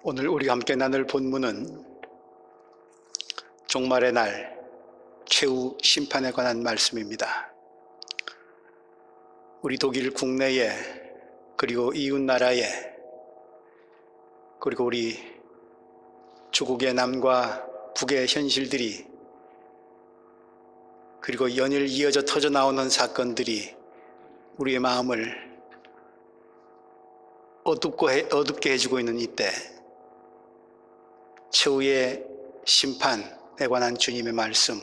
오늘 우리가 함께 나눌 본문은 종말의 날 최후 심판에 관한 말씀입니다. 우리 독일 국내에, 그리고 이웃 나라에, 그리고 우리 조국의 남과 북의 현실들이, 그리고 연일 이어져 터져 나오는 사건들이 우리의 마음을 어둡게 해주고 있는 이때, 최후의 심판에 관한 주님의 말씀,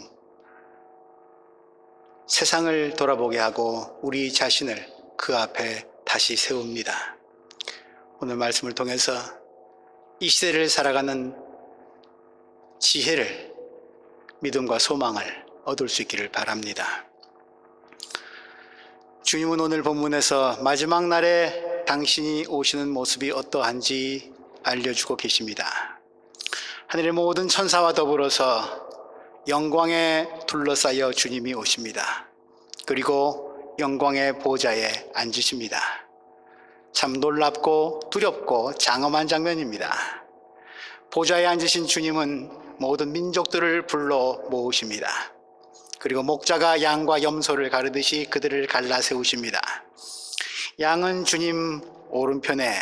세상을 돌아보게 하고 우리 자신을 그 앞에 다시 세웁니다. 오늘 말씀을 통해서 이 시대를 살아가는 지혜를, 믿음과 소망을 얻을 수 있기를 바랍니다. 주님은 오늘 본문에서 마지막 날에 당신이 오시는 모습이 어떠한지 알려주고 계십니다. 하늘의 모든 천사와 더불어서 영광에 둘러싸여 주님이 오십니다. 그리고 영광의 보좌에 앉으십니다. 참 놀랍고 두렵고 장엄한 장면입니다. 보좌에 앉으신 주님은 모든 민족들을 불러 모으십니다. 그리고 목자가 양과 염소를 가르듯이 그들을 갈라 세우십니다. 양은 주님 오른편에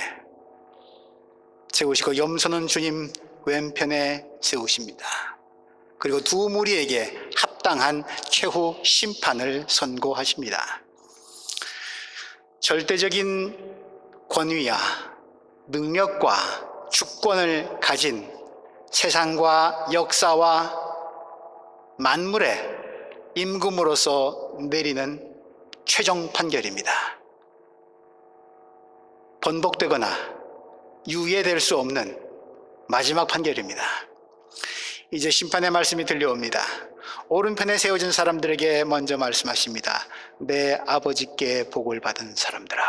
세우시고 염소는 주님 왼편에 세우십니다. 그리고 두 무리에게 합당한 최후 심판을 선고하십니다. 절대적인 권위와 능력과 주권을 가진 세상과 역사와 만물의 임금으로서 내리는 최종 판결입니다. 번복되거나 유예될 수 없는 마지막 판결입니다. 이제 심판의 말씀이 들려옵니다. 오른편에 세워진 사람들에게 먼저 말씀하십니다. 내 아버지께 복을 받은 사람들아.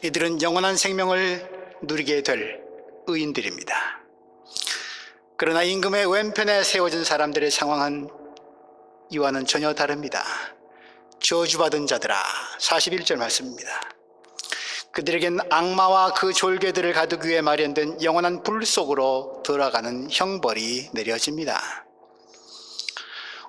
이들은 영원한 생명을 누리게 될 의인들입니다. 그러나 임금의 왼편에 세워진 사람들의 상황은 이와는 전혀 다릅니다. 저주받은 자들아, 41절 말씀입니다. 그들에겐 악마와 그 졸개들을 가두기 위해 마련된 영원한 불 속으로 들어가는 형벌이 내려집니다.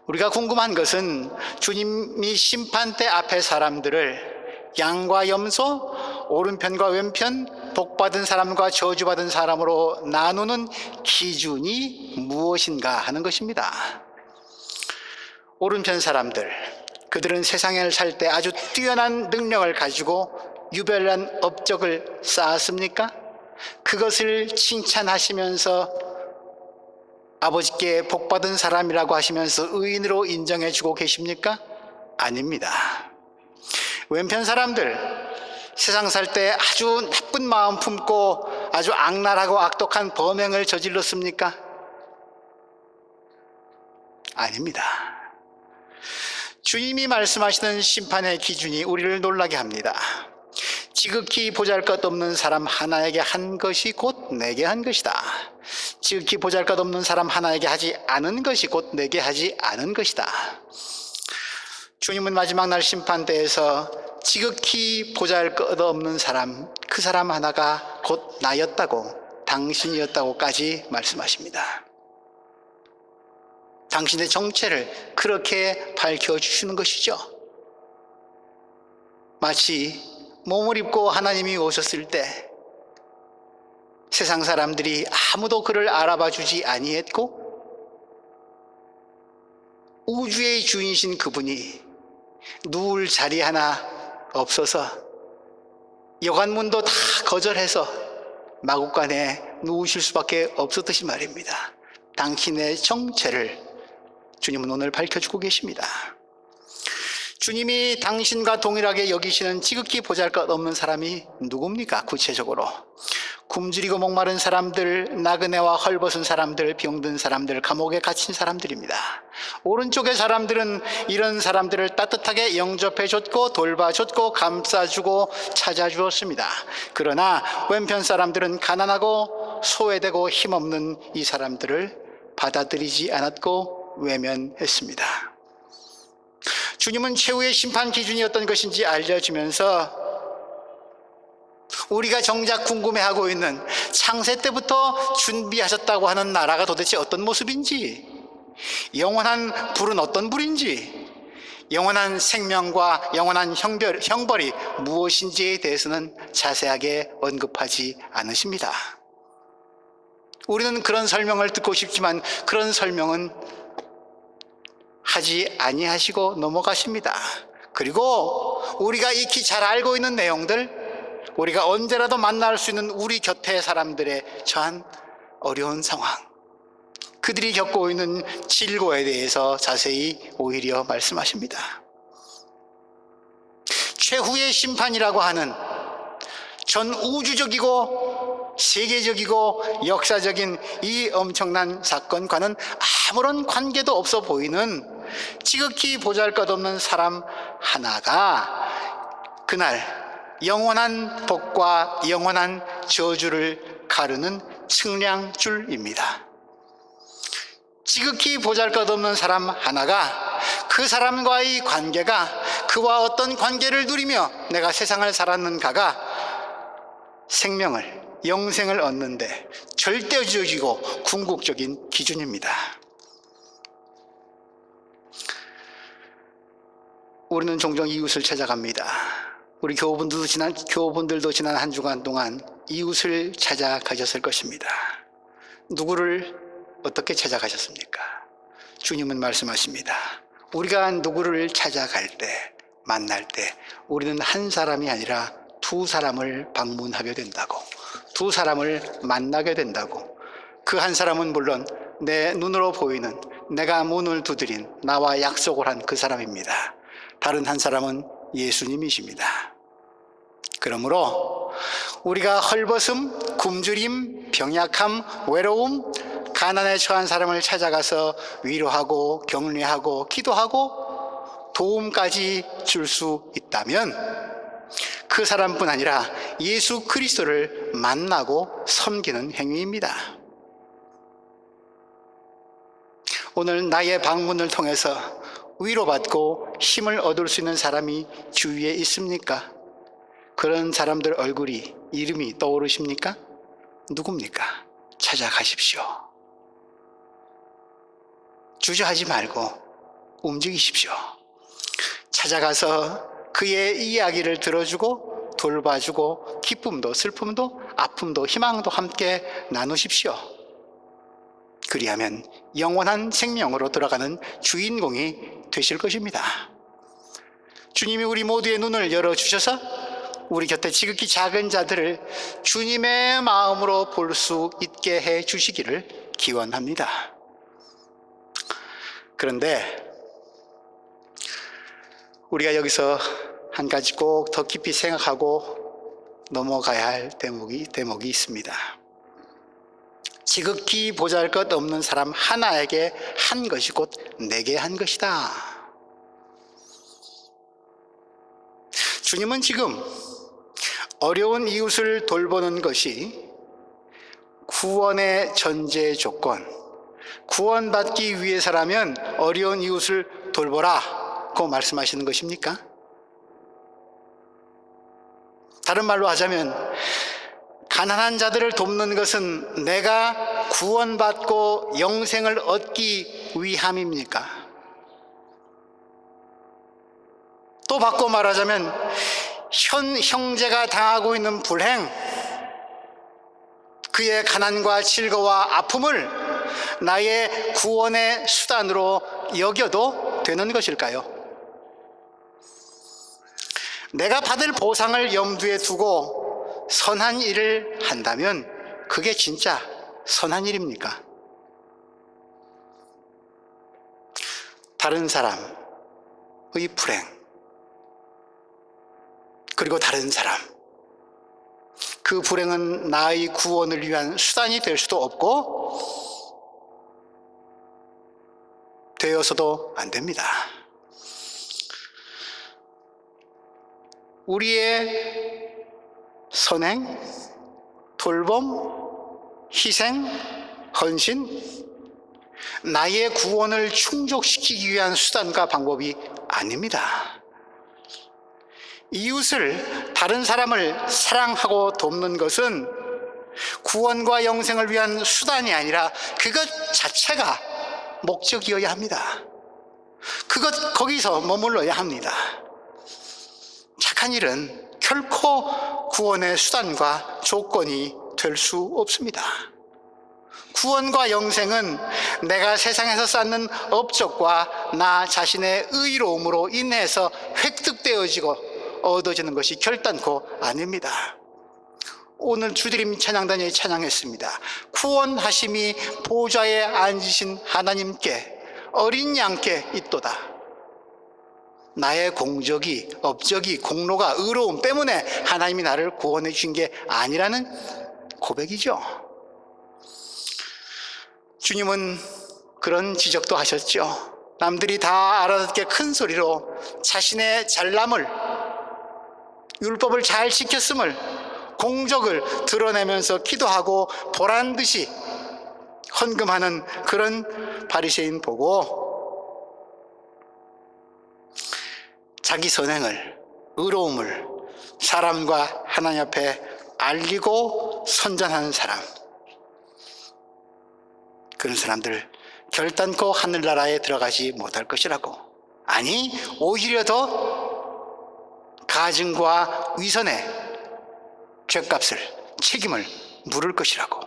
우리가 궁금한 것은 주님이 심판대 앞에 사람들을 양과 염소, 오른편과 왼편, 복받은 사람과 저주받은 사람으로 나누는 기준이 무엇인가 하는 것입니다. 오른편 사람들, 그들은 세상을 살 때 아주 뛰어난 능력을 가지고 유별난 업적을 쌓았습니까? 그것을 칭찬하시면서 아버지께 복받은 사람이라고 하시면서 의인으로 인정해주고 계십니까? 아닙니다. 왼편 사람들, 세상 살 때 아주 나쁜 마음 품고 아주 악랄하고 악독한 범행을 저질렀습니까? 아닙니다. 주님이 말씀하시는 심판의 기준이 우리를 놀라게 합니다. 지극히 보잘것없는 사람 하나에게 한 것이 곧 내게 한 것이다. 지극히 보잘것없는 사람 하나에게 하지 않은 것이 곧 내게 하지 않은 것이다. 주님은 마지막 날 심판대에서 지극히 보잘것없는 사람, 그 사람 하나가 곧 나였다고, 당신이었다고까지 말씀하십니다. 당신의 정체를 그렇게 밝혀주시는 것이죠. 마치 몸을 입고 하나님이 오셨을 때 세상 사람들이 아무도 그를 알아봐 주지 아니했고, 우주의 주인이신 그분이 누울 자리 하나 없어서 여관문도 다 거절해서 마구간에 누우실 수밖에 없었듯이 말입니다. 당신의 정체를 주님은 오늘 밝혀주고 계십니다. 주님이 당신과 동일하게 여기시는 지극히 보잘것없는 사람이 누굽니까? 구체적으로 굶주리고 목마른 사람들, 나그네와 헐벗은 사람들, 병든 사람들, 감옥에 갇힌 사람들입니다. 오른쪽의 사람들은 이런 사람들을 따뜻하게 영접해줬고 돌봐줬고 감싸주고 찾아주었습니다. 그러나 왼편 사람들은 가난하고 소외되고 힘없는 이 사람들을 받아들이지 않았고 외면했습니다. 주님은 최후의 심판 기준이 어떤 것인지 알려주면서 우리가 정작 궁금해하고 있는 창세 때부터 준비하셨다고 하는 나라가 도대체 어떤 모습인지, 영원한 불은 어떤 불인지, 영원한 생명과 영원한 형벌이 무엇인지에 대해서는 자세하게 언급하지 않으십니다. 우리는 그런 설명을 듣고 싶지만 그런 설명은 하지 아니하시고 넘어가십니다. 그리고 우리가 익히 잘 알고 있는 내용들, 우리가 언제라도 만날 수 있는 우리 곁의 사람들의 처한 어려운 상황, 그들이 겪고 있는 질고에 대해서 자세히 오히려 말씀하십니다. 최후의 심판이라고 하는 전 우주적이고 세계적이고 역사적인 이 엄청난 사건과는 아무런 관계도 없어 보이는 지극히 보잘것없는 사람 하나가 그날 영원한 복과 영원한 저주를 가르는 측량줄입니다. 지극히 보잘것없는 사람 하나가 그 사람과의 관계가 그와 어떤 관계를 누리며 내가 세상을 살았는가가 생명을, 영생을 얻는데 절대적이고 궁극적인 기준입니다. 우리는 종종 이웃을 찾아갑니다. 우리 교우분들도 지난 한 주간 동안 이웃을 찾아가셨을 것입니다. 누구를 어떻게 찾아가셨습니까? 주님은 말씀하십니다. 우리가 누구를 찾아갈 때, 만날 때 우리는 한 사람이 아니라 두 사람을 방문하게 된다고, 두 사람을 만나게 된다고. 그 한 사람은 물론 내 눈으로 보이는, 내가 문을 두드린, 나와 약속을 한 그 사람입니다. 다른 한 사람은 예수님이십니다. 그러므로 우리가 헐벗음, 굶주림, 병약함, 외로움, 가난에 처한 사람을 찾아가서 위로하고 격려하고 기도하고 도움까지 줄 수 있다면 그 사람뿐 아니라 예수 그리스도를 만나고 섬기는 행위입니다. 오늘 나의 방문을 통해서 위로받고 힘을 얻을 수 있는 사람이 주위에 있습니까? 그런 사람들 얼굴이, 이름이 떠오르십니까? 누굽니까? 찾아가십시오. 주저하지 말고 움직이십시오. 찾아가서 그의 이야기를 들어주고 돌봐주고 기쁨도 슬픔도 아픔도 희망도 함께 나누십시오. 그리하면 영원한 생명으로 돌아가는 주인공이 되실 것입니다. 주님이 우리 모두의 눈을 열어주셔서 우리 곁에 지극히 작은 자들을 주님의 마음으로 볼 수 있게 해 주시기를 기원합니다. 그런데 우리가 여기서 한 가지 꼭 더 깊이 생각하고 넘어가야 할 대목이 있습니다. 지극히 보잘것없는 사람 하나에게 한 것이 곧 내게 한 것이다. 주님은 지금 어려운 이웃을 돌보는 것이 구원의 전제 조건, 구원받기 위해서라면 어려운 이웃을 돌보라고 말씀하시는 것입니까? 다른 말로 하자면 가난한 자들을 돕는 것은 내가 구원받고 영생을 얻기 위함입니까? 또 바꿔 말하자면 현 형제가 당하고 있는 불행, 그의 가난과 질거와 아픔을 나의 구원의 수단으로 여겨도 되는 것일까요? 내가 받을 보상을 염두에 두고 선한 일을 한다면 그게 진짜 선한 일입니까? 다른 사람의 불행, 그리고 다른 사람, 그 불행은 나의 구원을 위한 수단이 될 수도 없고 되어서도 안 됩니다. 우리의 선행, 돌봄, 희생, 헌신, 나의 구원을 충족시키기 위한 수단과 방법이 아닙니다. 이웃을, 다른 사람을 사랑하고 돕는 것은 구원과 영생을 위한 수단이 아니라 그것 자체가 목적이어야 합니다. 거기서 머물러야 합니다. 착한 일은 결코 구원의 수단과 조건이 될 수 없습니다. 구원과 영생은 내가 세상에서 쌓는 업적과 나 자신의 의로움으로 인해서 획득되어지고 얻어지는 것이 결단코 아닙니다. 오늘 주드림 찬양단이 찬양했습니다. 구원하심이 보좌에 앉으신 하나님께 어린 양께 있도다. 나의 공적이, 업적이, 공로가, 의로움 때문에 하나님이 나를 구원해 주신 게 아니라는 고백이죠. 주님은 그런 지적도 하셨죠. 남들이 다 알아듣게 큰 소리로 자신의 잘남을, 율법을 잘 지켰음을, 공적을 드러내면서 기도하고 보란듯이 헌금하는 그런 바리새인 보고 자기 선행을, 의로움을 사람과 하나님 앞에 알리고 선전하는 사람, 그런 사람들 결단코 하늘나라에 들어가지 못할 것이라고. 아니, 오히려 더 가증과 위선의 죄값을, 책임을 물을 것이라고.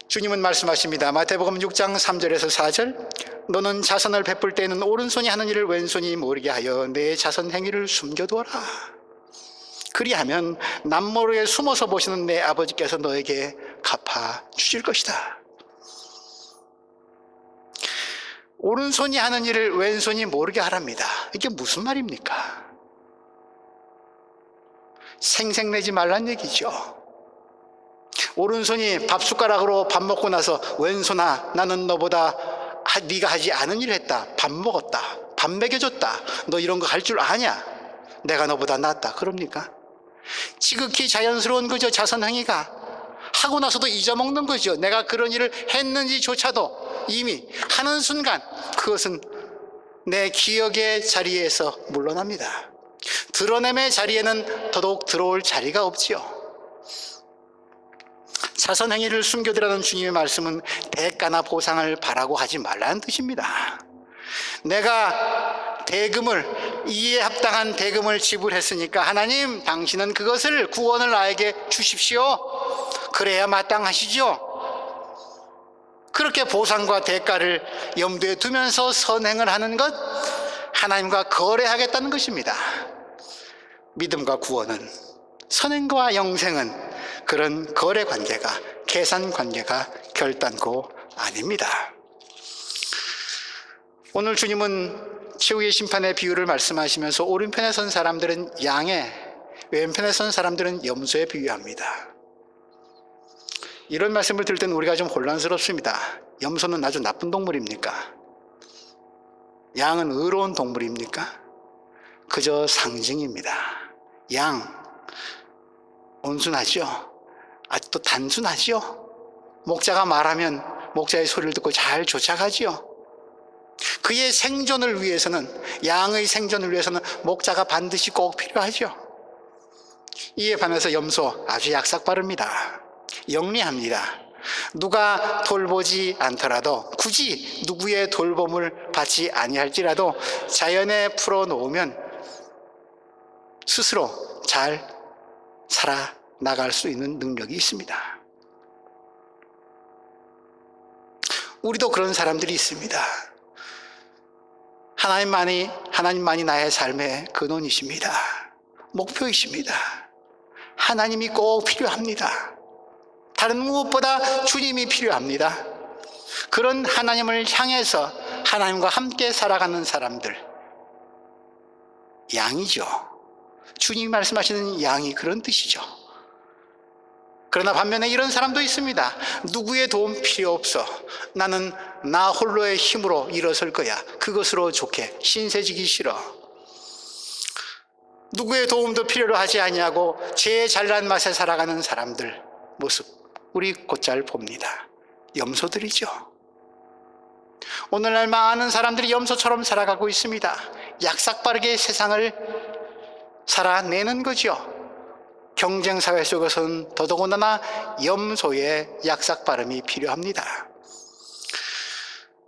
주님은 말씀하십니다. 마태복음 6장 3절에서 4절. 너는 자선을 베풀 때에는 오른손이 하는 일을 왼손이 모르게 하여 내 자선 행위를 숨겨두어라. 그리하면 남모르게 숨어서 보시는 내 아버지께서 너에게 갚아 주실 것이다. 오른손이 하는 일을 왼손이 모르게 하랍니다. 이게 무슨 말입니까? 생색내지 말란 얘기죠. 오른손이 밥숟가락으로 밥 먹고 나서 왼손아 나는 너보다 네가 하지 않은 일을 했다. 밥 먹었다. 밥 먹여줬다. 너 이런 거 할 줄 아냐? 내가 너보다 낫다. 그럽니까? 지극히 자연스러운 거죠. 자선행위가. 하고 나서도 잊어먹는 거죠. 내가 그런 일을 했는지조차도 이미 하는 순간 그것은 내 기억의 자리에서 물러납니다. 드러냄의 자리에는 더더욱 들어올 자리가 없지요. 자선행위를 숨겨두라는 주님의 말씀은 대가나 보상을 바라고 하지 말라는 뜻입니다. 내가 대금을, 이에 합당한 대금을 지불했으니까 하나님 당신은 그것을, 구원을 나에게 주십시오. 그래야 마땅하시죠. 그렇게 보상과 대가를 염두에 두면서 선행을 하는 것, 하나님과 거래하겠다는 것입니다. 믿음과 구원은, 선행과 영생은 그런 거래 관계가, 계산 관계가 결단코 아닙니다. 오늘 주님은 최후의 심판의 비유를 말씀하시면서 오른편에 선 사람들은 양에, 왼편에 선 사람들은 염소에 비유합니다. 이런 말씀을 들을 때는 우리가 좀 혼란스럽습니다. 염소는 아주 나쁜 동물입니까? 양은 의로운 동물입니까? 그저 상징입니다. 양, 온순하죠? 아직도 단순하죠? 목자가 말하면 목자의 소리를 듣고 잘 쫓아가지요. 그의 생존을 위해서는, 양의 생존을 위해서는 목자가 반드시 꼭 필요하죠. 이에 반해서 염소 아주 약삭빠릅니다. 영리합니다. 누가 돌보지 않더라도, 굳이 누구의 돌봄을 받지 아니할지라도 자연에 풀어놓으면 스스로 잘 살아나갈 수 있는 능력이 있습니다. 우리도 그런 사람들이 있습니다. 하나님만이 나의 삶의 근원이십니다. 목표이십니다. 하나님이 꼭 필요합니다. 다른 무엇보다 주님이 필요합니다. 그런 하나님을 향해서 하나님과 함께 살아가는 사람들, 양이죠. 주님이 말씀하시는 양이 그런 뜻이죠. 그러나 반면에 이런 사람도 있습니다. 누구의 도움 필요 없어. 나는 나 홀로의 힘으로 일어설 거야. 그것으로 좋게. 신세지기 싫어. 누구의 도움도 필요로 하지 아니하고 제 잘난 맛에 살아가는 사람들 모습 우리 곧잘 봅니다. 염소들이죠. 오늘날 많은 사람들이 염소처럼 살아가고 있습니다. 약삭빠르게 세상을 살아내는 거죠. 경쟁사회 속에서는 더더군다나 염소의 약삭빠름이 필요합니다.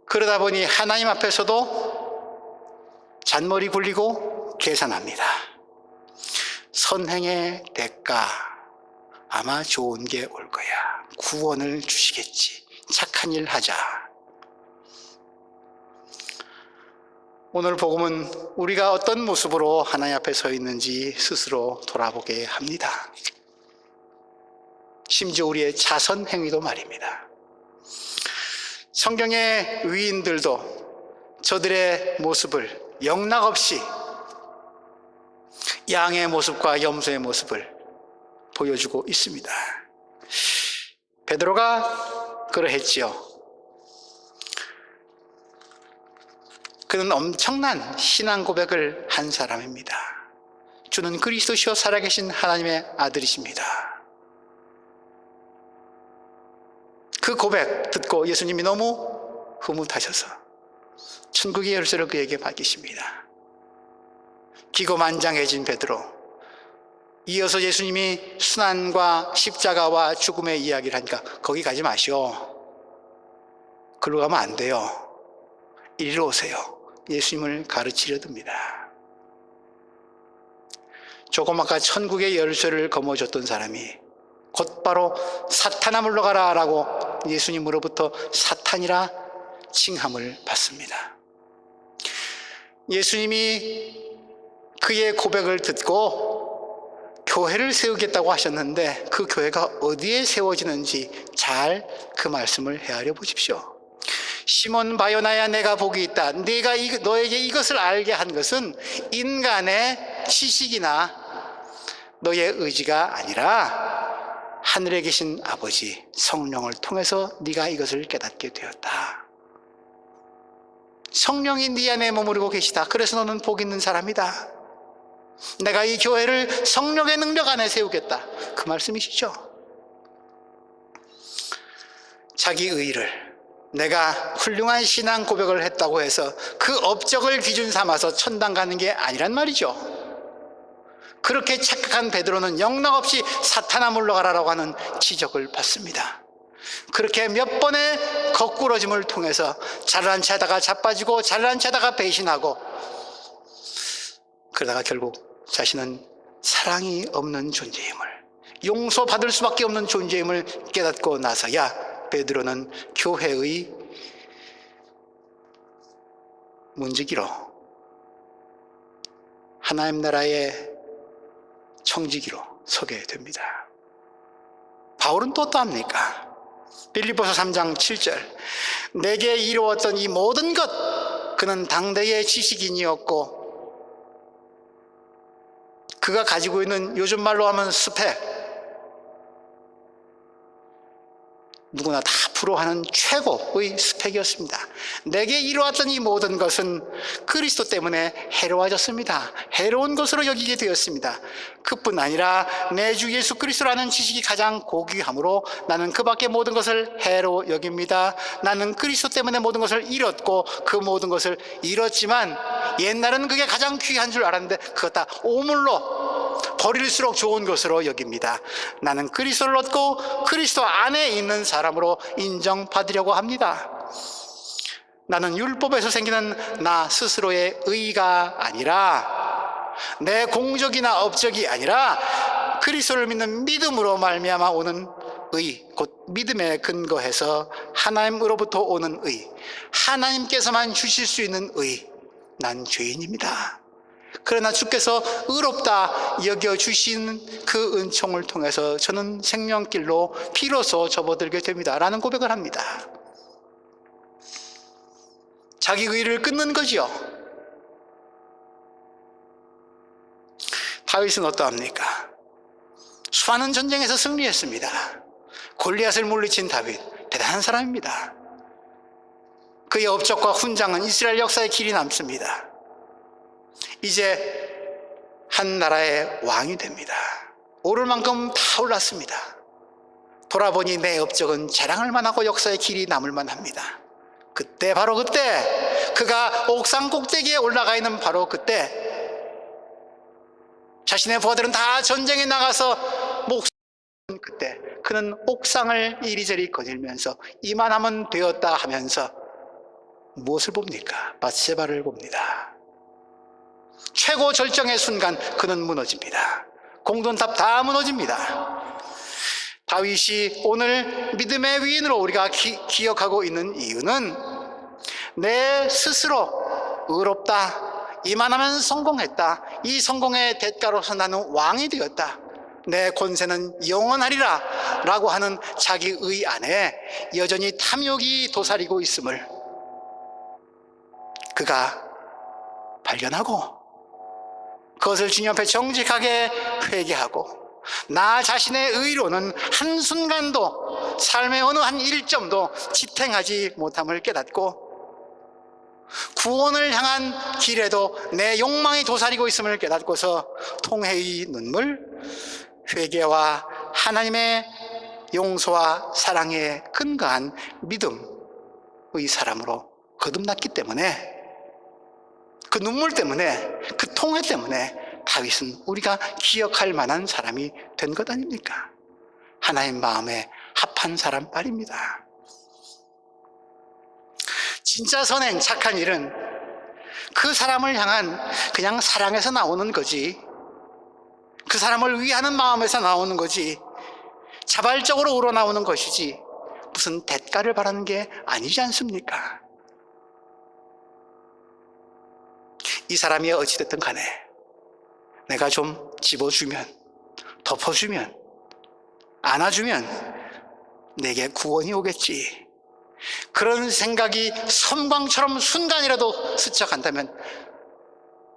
그러다 보니 하나님 앞에서도 잔머리 굴리고 계산합니다. 선행의 대가 아마 좋은 게 올 거야. 구원을 주시겠지. 착한 일 하자. 오늘 복음은 우리가 어떤 모습으로 하나님 앞에 서 있는지 스스로 돌아보게 합니다. 심지어 우리의 자선 행위도 말입니다. 성경의 위인들도 저들의 모습을 영락없이 양의 모습과 염소의 모습을 보여주고 있습니다. 베드로가 그러했지요. 그는 엄청난 신앙 고백을 한 사람입니다. 주는 그리스도시요 살아계신 하나님의 아들이십니다. 그 고백 듣고 예수님이 너무 흐뭇하셔서 천국의 열쇠를 그에게 맡기십니다. 기고만장해진 베드로, 이어서 예수님이 순환과 십자가와 죽음의 이야기를 하니까 거기 가지 마시오. 글로 가면 안 돼요. 이리로 오세요. 예수님을 가르치려 듭니다. 조금 아까 천국의 열쇠를 거머쥐었던 사람이 곧바로 사탄아 물러가라 라고 예수님으로부터 사탄이라 칭함을 받습니다. 예수님이 그의 고백을 듣고 교회를 세우겠다고 하셨는데 그 교회가 어디에 세워지는지 잘 그 말씀을 헤아려 보십시오. 시몬 바요나야, 내가 복이 있다. 내가 너에게 이것을 알게 한 것은 인간의 지식이나 너의 의지가 아니라 하늘에 계신 아버지 성령을 통해서 네가 이것을 깨닫게 되었다. 성령이 네 안에 머무르고 계시다. 그래서 너는 복 있는 사람이다. 내가 이 교회를 성령의 능력 안에 세우겠다. 그 말씀이시죠. 자기 의의를, 내가 훌륭한 신앙 고백을 했다고 해서 그 업적을 기준 삼아서 천당 가는 게 아니란 말이죠. 그렇게 착각한 베드로는 영락없이 사탄아 물러가라라고 하는 지적을 받습니다. 그렇게 몇 번의 거꾸러짐을 통해서 잘난 체하다가 자빠지고 잘난 체하다가 배신하고 그러다가 결국 자신은 사랑이 없는 존재임을, 용서받을 수밖에 없는 존재임을 깨닫고 나서야 베드로는 교회의 문지기로, 하나님 나라의 청지기로 서게 됩니다. 바울은 또 어떠합니까? 빌립보서 3장 7절, 내게 이루었던 이 모든 것 그는 당대의 지식인이었고 그가 가지고 있는 요즘 말로 하면 스펙, 누구나 다 부러워하는 최고의 스펙이었습니다. 내게 이루었던 이 모든 것은 그리스도 때문에 해로워졌습니다. 해로운 것으로 여기게 되었습니다. 그뿐 아니라 내 주 예수 그리스도라는 지식이 가장 고귀하므로 나는 그 밖의 모든 것을 해로 여깁니다. 나는 그리스도 때문에 모든 것을 잃었고 그 모든 것을 잃었지만 옛날은 그게 가장 귀한 줄 알았는데 그것 다 오물로 버릴수록 좋은 것으로 여깁니다. 나는 그리스도를 얻고 그리스도 안에 있는 사람으로 인정받으려고 합니다. 나는 율법에서 생기는 나 스스로의 의가 아니라, 내 공적이나 업적이 아니라 그리스도를 믿는 믿음으로 말미암아 오는 의, 곧 믿음에 근거해서 하나님으로부터 오는 의, 하나님께서만 주실 수 있는 의, 난 죄인입니다. 그러나 주께서 의롭다 여겨주신 그 은총을 통해서 저는 생명길로 비로소 접어들게 됩니다 라는 고백을 합니다. 자기 의를 끊는 거지요. 다윗은 어떠합니까? 수많은 전쟁에서 승리했습니다. 골리앗을 물리친 다윗, 대단한 사람입니다. 그의 업적과 훈장은 이스라엘 역사의 길이 남습니다. 이제 한 나라의 왕이 됩니다. 오를 만큼 다 올랐습니다. 돌아보니 내 업적은 자랑할 만하고 역사의 길이 남을 만합니다. 그때, 바로 그때, 그가 옥상 꼭대기에 올라가 있는 바로 그때, 자신의 부하들은 다 전쟁에 나가서 목숨 그때 그는 옥상을 이리저리 거닐면서 이만하면 되었다 하면서 무엇을 봅니까? 밧세바를 봅니다. 최고 절정의 순간 그는 무너집니다. 공돈탑 다 무너집니다. 다윗이 오늘 믿음의 위인으로 우리가 기억하고 있는 이유는 내 스스로 의롭다, 이만하면 성공했다, 이 성공의 대가로서 나는 왕이 되었다, 내 권세는 영원하리라 라고 하는 자기의 안에 여전히 탐욕이 도사리고 있음을 그가 발견하고 그것을 주님 앞에 정직하게 회개하고 나 자신의 의로는 한순간도 삶의 어느 한 일점도 지탱하지 못함을 깨닫고 구원을 향한 길에도 내 욕망이 도사리고 있음을 깨닫고서 통회의 눈물, 회개와 하나님의 용서와 사랑에 근거한 믿음의 사람으로 거듭났기 때문에 그 눈물 때문에 그 통회 때문에 다윗은 우리가 기억할 만한 사람이 된 것 아닙니까? 하나님 마음에 합한 사람 말입니다. 진짜 선행, 착한 일은 그 사람을 향한 그냥 사랑에서 나오는 거지, 그 사람을 위하는 마음에서 나오는 거지, 자발적으로 우러나오는 것이지 무슨 대가를 바라는 게 아니지 않습니까? 이 사람이 어찌됐든 간에 내가 좀 집어주면, 덮어주면, 안아주면 내게 구원이 오겠지, 그런 생각이 섬광처럼 순간이라도 스쳐간다면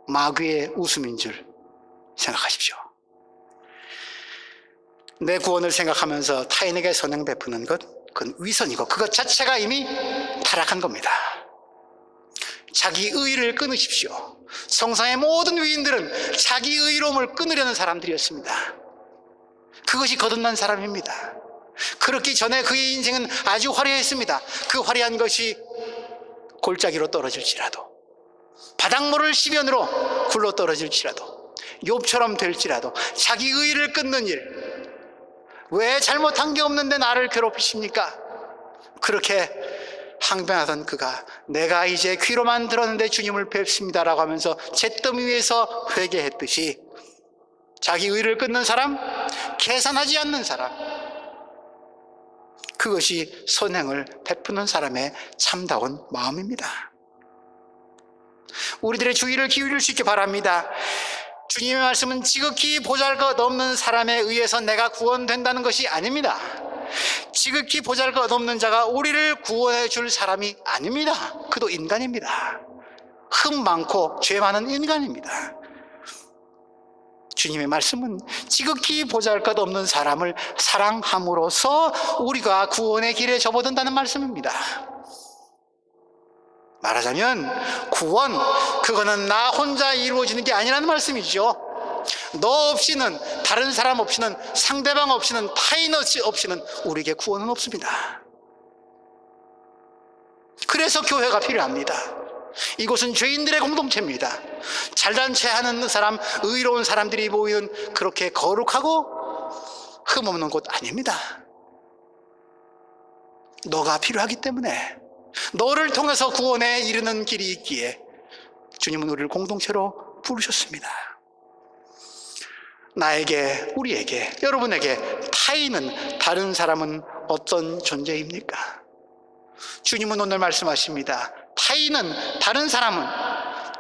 마귀의 웃음인 줄 생각하십시오. 내 구원을 생각하면서 타인에게 선행 베푸는 것, 그건 위선이고 그것 자체가 이미 타락한 겁니다. 자기 의의를 끊으십시오. 성상의 모든 위인들은 자기 의로움을 끊으려는 사람들이었습니다. 그것이 거듭난 사람입니다. 그렇기 전에 그의 인생은 아주 화려했습니다. 그 화려한 것이 골짜기로 떨어질지라도, 바닷물을 시변으로 굴러 떨어질지라도, 욥처럼 될지라도 자기 의의를 끊는 일, 왜 잘못한 게 없는데 나를 괴롭히십니까? 그렇게 항변하던 그가 내가 이제 귀로만 들었는데 주님을 뵙습니다라고 하면서 잿더미 위에서 회개했듯이 자기 의를 끊는 사람, 계산하지 않는 사람, 그것이 선행을 베푸는 사람의 참다운 마음입니다. 우리들의 주의를 기울일 수 있게 바랍니다. 주님의 말씀은 지극히 보잘것없는 사람에 의해서 내가 구원된다는 것이 아닙니다. 지극히 보잘것없는 자가 우리를 구원해 줄 사람이 아닙니다. 그도 인간입니다. 흠 많고 죄 많은 인간입니다. 주님의 말씀은 지극히 보잘것없는 사람을 사랑함으로써 우리가 구원의 길에 접어든다는 말씀입니다. 말하자면 구원, 그거는 나 혼자 이루어지는 게 아니라는 말씀이죠. 너 없이는, 다른 사람 없이는, 상대방 없이는, 타인 없이는 우리에게 구원은 없습니다. 그래서 교회가 필요합니다. 이곳은 죄인들의 공동체입니다. 잘난 체하는 사람, 의로운 사람들이 모이는 그렇게 거룩하고 흠없는 곳 아닙니다. 너가 필요하기 때문에, 너를 통해서 구원에 이르는 길이 있기에 주님은 우리를 공동체로 부르셨습니다. 나에게, 우리에게, 여러분에게 타인은, 다른 사람은 어떤 존재입니까? 주님은 오늘 말씀하십니다. 타인은, 다른 사람은,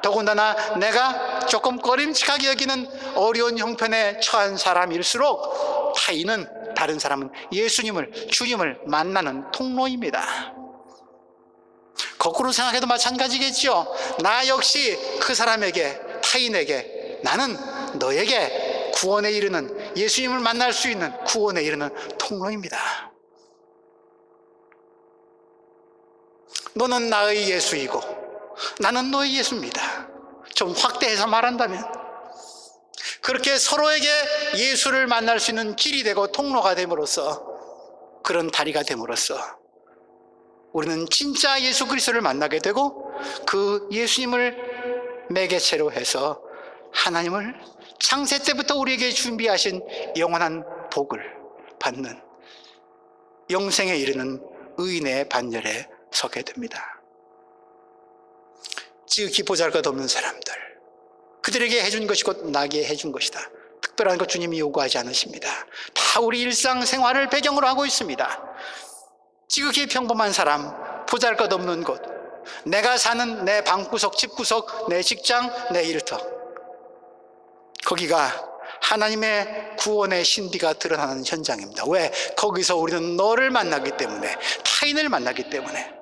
더군다나 내가 조금 꺼림칙하게 여기는 어려운 형편에 처한 사람일수록 타인은, 다른 사람은 예수님을, 주님을 만나는 통로입니다. 거꾸로 생각해도 마찬가지겠죠. 나 역시 그 사람에게, 타인에게, 나는 너에게 구원에 이르는, 예수님을 만날 수 있는 구원에 이르는 통로입니다. 너는 나의 예수이고 나는 너의 예수입니다. 좀 확대해서 말한다면 그렇게 서로에게 예수를 만날 수 있는 길이 되고 통로가 됨으로써, 그런 다리가 됨으로써 우리는 진짜 예수 그리스도를 만나게 되고 그 예수님을 매개체로 해서 하나님을 창세 때부터 우리에게 준비하신 영원한 복을 받는 영생에 이르는 의인의 반열에 서게 됩니다. 지극히 보잘것없는 사람들, 그들에게 해준 것이 곧 나에게 해준 것이다. 특별한 것 주님이 요구하지 않으십니다. 다 우리 일상생활을 배경으로 하고 있습니다. 지극히 평범한 사람, 보잘것없는 곳, 내가 사는 내 방구석, 집구석, 내 직장, 내 일터, 거기가 하나님의 구원의 신비가 드러나는 현장입니다. 왜? 거기서 우리는 너를 만나기 때문에, 타인을 만나기 때문에,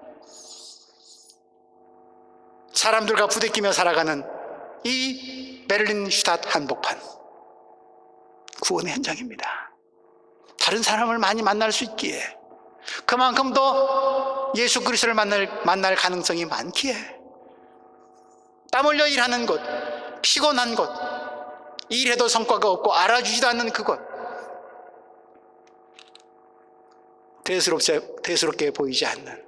사람들과 부대끼며 살아가는 이 베를린 슈ታት 한복판, 구원의 현장입니다. 다른 사람을 많이 만날 수 있기에, 그만큼 더 예수 그리스도를 만날 가능성이 많기에, 땀 흘려 일하는 곳, 피곤한 곳, 일해도 성과가 없고 알아주지도 않는 그곳, 대수롭게 보이지 않는,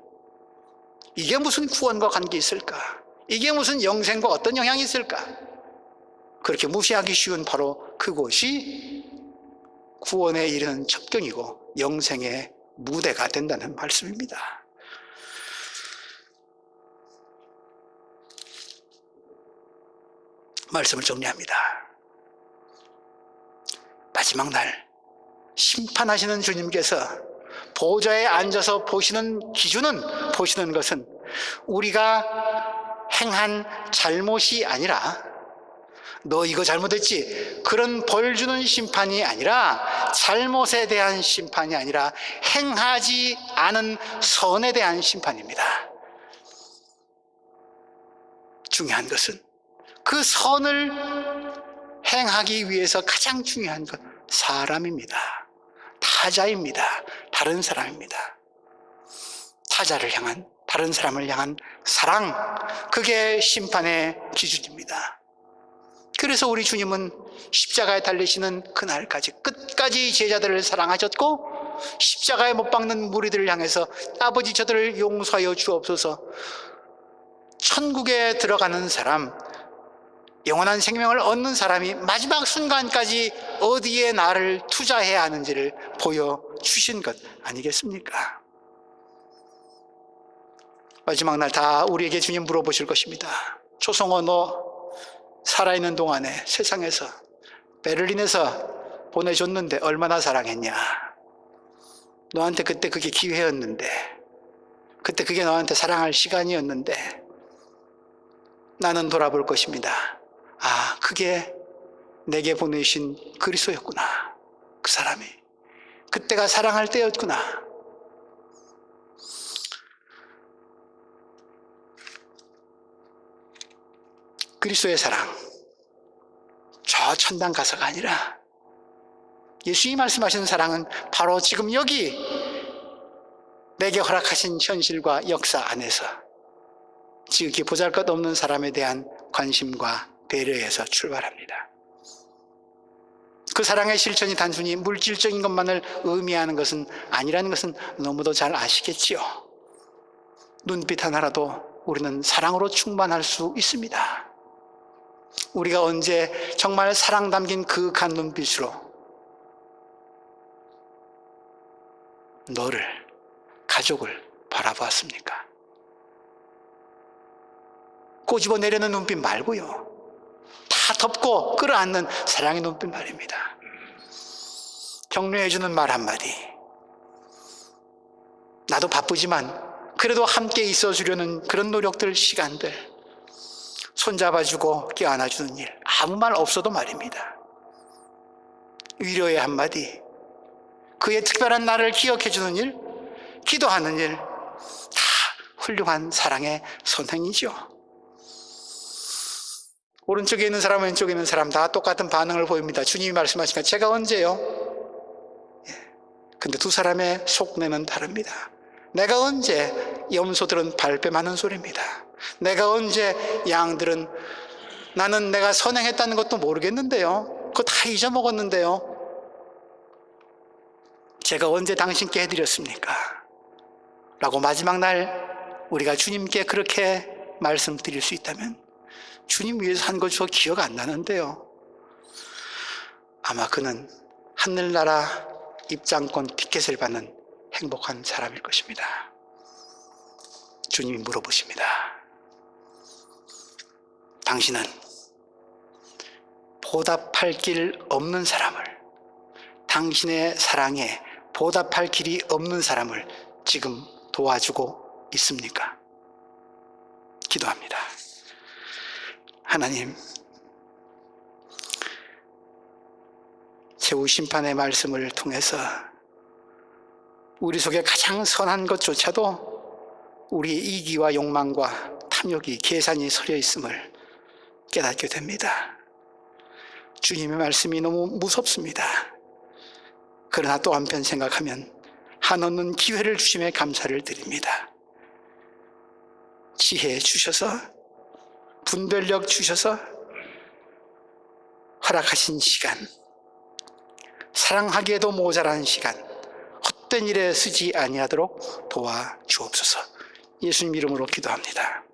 이게 무슨 구원과 관계 있을까? 이게 무슨 영생과 어떤 영향이 있을까? 그렇게 무시하기 쉬운 바로 그곳이 구원에 이르는 첩경이고 영생의 무대가 된다는 말씀입니다. 말씀을 정리합니다. 마지막 날 심판하시는 주님께서 보좌에 앉아서 보시는 기준은, 보시는 것은 우리가 행한 잘못이 아니라, 너 이거 잘못했지, 그런 벌 주는 심판이 아니라, 잘못에 대한 심판이 아니라 행하지 않은 선에 대한 심판입니다. 중요한 것은 그 선을 행하기 위해서 가장 중요한 것, 사람입니다. 타자입니다. 다른 사람입니다. 타자를 향한, 다른 사람을 향한 사랑, 그게 심판의 기준입니다. 그래서 우리 주님은 십자가에 달리시는 그날까지 끝까지 제자들을 사랑하셨고, 십자가에 못 박는 무리들을 향해서 아버지 저들을 용서하여 주옵소서, 천국에 들어가는 사람, 영원한 생명을 얻는 사람이 마지막 순간까지 어디에 나를 투자해야 하는지를 보여주신 것 아니겠습니까? 마지막 날 다 우리에게 주님 물어보실 것입니다. 초성호, 너 살아있는 동안에 세상에서, 베를린에서 보내줬는데 얼마나 사랑했냐? 너한테 그때 그게 기회였는데, 그때 그게 너한테 사랑할 시간이었는데, 나는 돌아볼 것입니다. 아, 그게 내게 보내신 그리스도였구나. 그 사람이 그때가 사랑할 때였구나. 그리스도의 사랑, 저 천당 가서가 아니라 예수님이 말씀하시는 사랑은 바로 지금 여기 내게 허락하신 현실과 역사 안에서 지극히 보잘것없는 사람에 대한 관심과 배려에서 출발합니다. 그 사랑의 실천이 단순히 물질적인 것만을 의미하는 것은 아니라는 것은 너무도 잘 아시겠지요. 눈빛 하나라도 우리는 사랑으로 충만할 수 있습니다. 우리가 언제 정말 사랑 담긴 그윽한 눈빛으로 너를, 가족을 바라보았습니까? 꼬집어 내려는 눈빛 말고요, 다 덮고 끌어안는 사랑의 눈빛 말입니다. 격려해주는 말 한마디, 나도 바쁘지만 그래도 함께 있어주려는 그런 노력들, 시간들, 손잡아주고 껴안아주는 일, 아무 말 없어도 말입니다. 위로의 한마디, 그의 특별한 날을 기억해주는 일, 기도하는 일, 다 훌륭한 사랑의 선행이죠. 오른쪽에 있는 사람, 왼쪽에 있는 사람 다 똑같은 반응을 보입니다. 주님이 말씀하시니까 제가 언제요? 근데 두 사람의 속내는 다릅니다. 내가 언제 염소들은 발뺌하는 소리입니다. 내가 언제 양들은 나는 내가 선행했다는 것도 모르겠는데요, 그거 다 잊어먹었는데요, 제가 언제 당신께 해드렸습니까? 라고 마지막 날 우리가 주님께 그렇게 말씀드릴 수 있다면, 주님 위해서 한 거 저 기억 안 나는데요. 아마 그는 하늘나라 입장권 티켓을 받는 행복한 사람일 것입니다. 주님이 물어보십니다. 당신은 보답할 길 없는 사람을, 당신의 사랑에 보답할 길이 없는 사람을 지금 도와주고 있습니까? 기도합니다. 하나님, 최후 심판의 말씀을 통해서 우리 속에 가장 선한 것조차도 우리의 이기와 욕망과 탐욕이, 계산이 서려 있음을 깨닫게 됩니다. 주님의 말씀이 너무 무섭습니다. 그러나 또 한편 생각하면 한없는 기회를 주심에 감사를 드립니다. 지혜 주셔서, 분별력 주셔서 허락하신 시간, 사랑하기에도 모자란 시간, 헛된 일에 쓰지 아니하도록 도와주옵소서. 예수님 이름으로 기도합니다.